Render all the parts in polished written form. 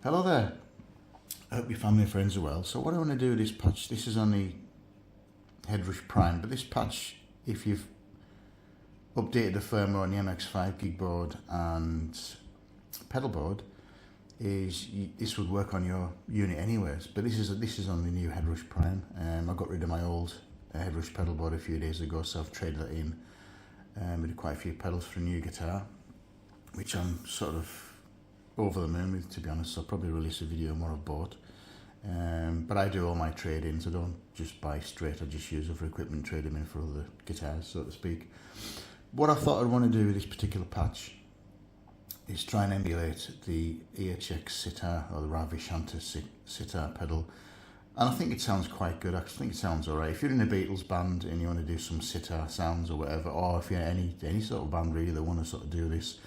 Hello there, I hope your family and friends are well. So what I want to do with this patch, this is on the Headrush Prime, but this patch, if you've updated the firmware on the MX5 Gigboard and Pedalboard, this would work on your unit anyways. But this is on the new Headrush Prime. I got rid of my old Headrush Pedalboard a few days ago, so I've traded that in with quite a few pedals for a new guitar, which I'm sort of over the moon with, to be honest. So I'll probably release a video on what I've bought. But I do all my trade-ins. I don't just buy straight, I just use other equipment, trade them in for other guitars, so to speak. What I thought I'd want to do with this particular patch is try and emulate the EHX Sitar, or the Ravish Sitar pedal. And I think it sounds quite good. I think it sounds alright. If you're in a Beatles band and you want to do some sitar sounds or whatever, or if you're any sort of band really that want to sort of do this,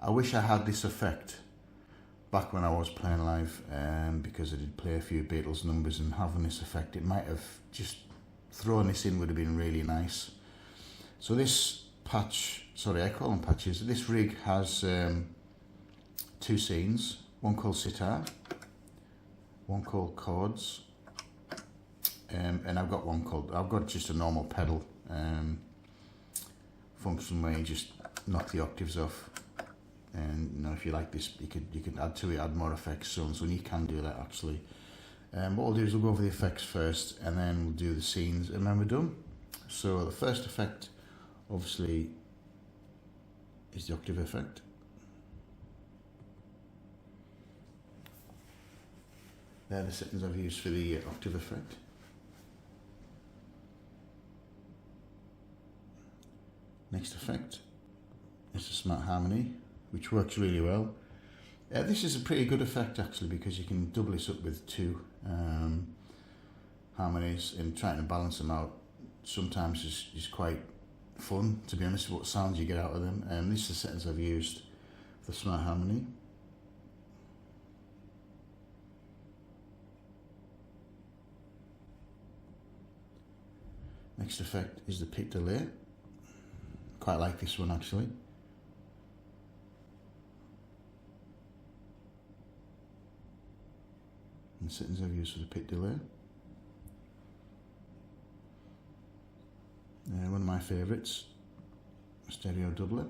I wish I had this effect back when I was playing live, because I did play a few Beatles numbers, and having this effect, it might have just thrown this in would have been really nice. So this patch, sorry, I call them patches, this rig has two scenes, one called Sitar, one called Chords, and I've got just a normal pedal function where you just knock the octaves off. And you know, if you like this, you could add to it, add more effects, so and you can do that actually. What we'll do is we'll go over the effects first, and then we'll do the scenes, and then we're done. So the first effect, obviously, is the octave effect. They're the settings I've used for the octave effect. Next effect is the smart harmony, which works really well. This is a pretty good effect actually, because you can double this up with two harmonies, and trying to balance them out sometimes is quite fun, to be honest, what sounds you get out of them. This is the settings I've used for the smart harmony. Next effect is the peak delay. Quite like this one actually. And the settings I've used for the peak delay. One of my favourites, stereo doubler.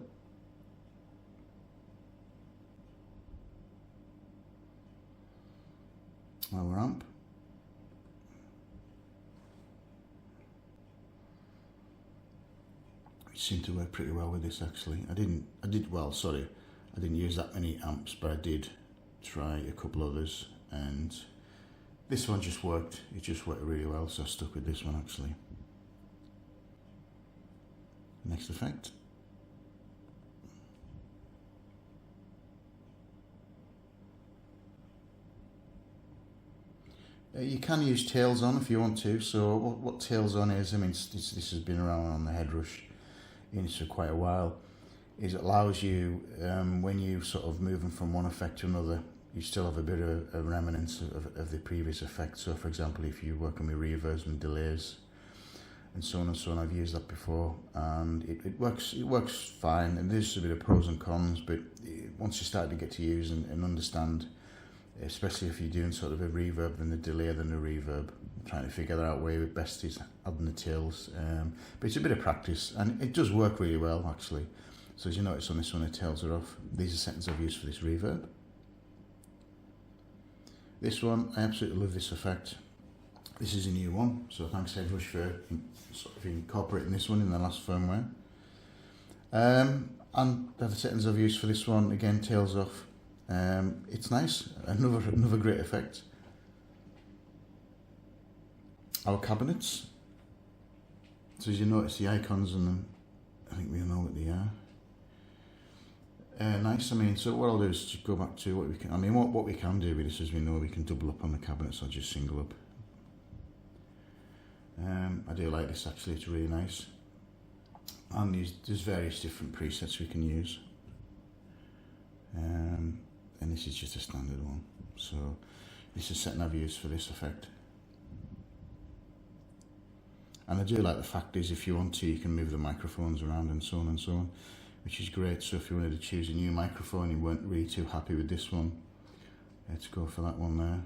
Our amp. It seemed to work pretty well with this actually. I didn't use that many amps, but I did try a couple others, and this one just worked. It just worked really well, so I stuck with this one actually. Next effect. You can use tails on if you want to. So what tails on is, I mean, this has been around on the Headrush units for quite a while, is it allows you, when you sort of moving from one effect to another, you still have a bit of a remnants of the previous effect. So for example, if you're working with reverbs and delays and so on, I've used that before, and it works fine. And there's a bit of pros and cons, but once you start to get to use and understand, especially if you're doing sort of a reverb and the delay than a reverb, trying to figure out where it best is adding the tails. But it's a bit of practice, and it does work really well actually. So as you notice on this one, the tails are off. These are settings I've used for this reverb. This one, I absolutely love this effect. This is a new one, so thanks Headrush for sort of incorporating this one in the last firmware. And the other settings I've used for this one, again, tails off. It's nice, another great effect. Our cabinets. So as you notice, the icons on them, I think we all know what they are. Nice. I mean, so what I'll do is just go back to what we can. I mean, what we can do with this is we know we can double up on the cabinets or just single up. I do like this actually. It's really nice. And there's various different presets we can use. And this is just a standard one. So this is a setting I've used for this effect. And I do like the fact is if you want to, you can move the microphones around and so on, which is great. So if you wanted to choose a new microphone, you weren't really too happy with this one, let's go for that one there.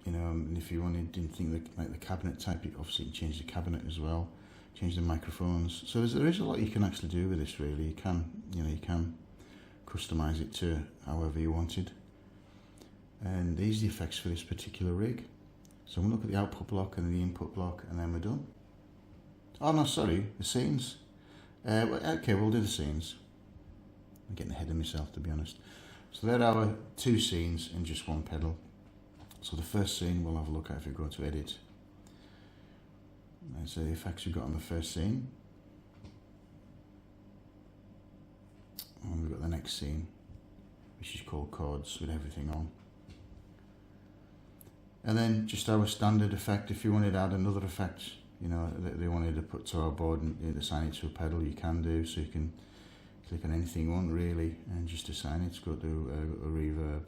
You know, and if you didn't think like the cabinet type, you obviously can change the cabinet as well, change the microphones. So there is a lot you can actually do with this. Really, you can customize it to however you wanted. And these are the effects for this particular rig. So I'm going to look at the output block and the input block, and then we're done. Oh no, sorry, the scenes. Okay, we'll do the scenes. I'm getting ahead of myself, to be honest. So there are our two scenes in just one pedal. So the first scene we'll have a look at if we go to edit. And so the effects we've got on the first scene. And we've got the next scene, which is called chords with everything on. And then just our standard effect. If you wanted to add another effect, you know, that they wanted to put to our board and assign it to a pedal, you can do. So you can click on anything you want really and just assign it. Go to a reverb.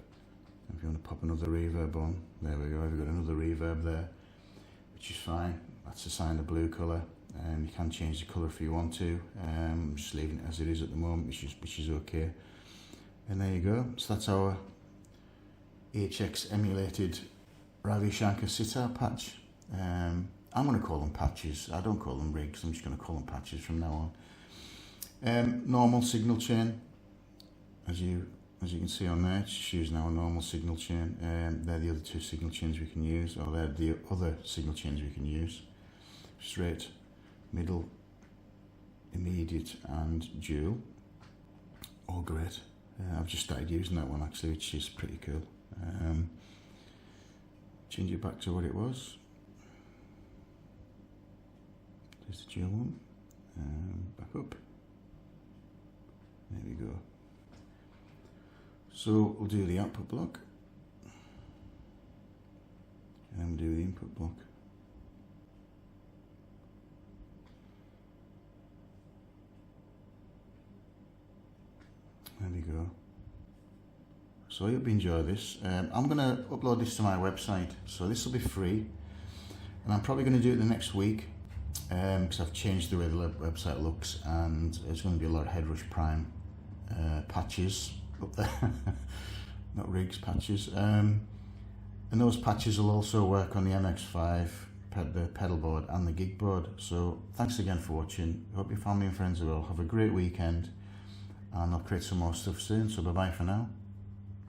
If you want to pop another reverb on, there we go. We've got another reverb there, which is fine. That's assigned a blue colour. You can change the colour if you want to. I'm just leaving it as it is at the moment, which is okay. And there you go. So that's our EHX emulated Ravish Sitar patch. I'm going to call them patches. I don't call them rigs. I'm just going to call them patches from now on. Normal signal chain, as you can see on there. It's just using our normal signal chain. They're the other two signal chains we can use, or they're the other signal chains we can use. Straight, middle, immediate, and dual. All great. I've just started using that one actually, which is pretty cool. Change it back to what it was. There's the dual one. Back up. There we go. So we'll do the output block. And then we'll do the input block. There we go. So I hope you enjoy this. I'm going to upload this to my website, so this will be free, and I'm probably going to do it the next week because I've changed the way the website looks, and there's going to be a lot of Headrush Prime patches up there, not rigs, patches, and those patches will also work on the MX5, the pedalboard and the Gigboard. So thanks again for watching. Hope your family and friends are well. Have a great weekend, and I'll create some more stuff soon. So bye bye for now.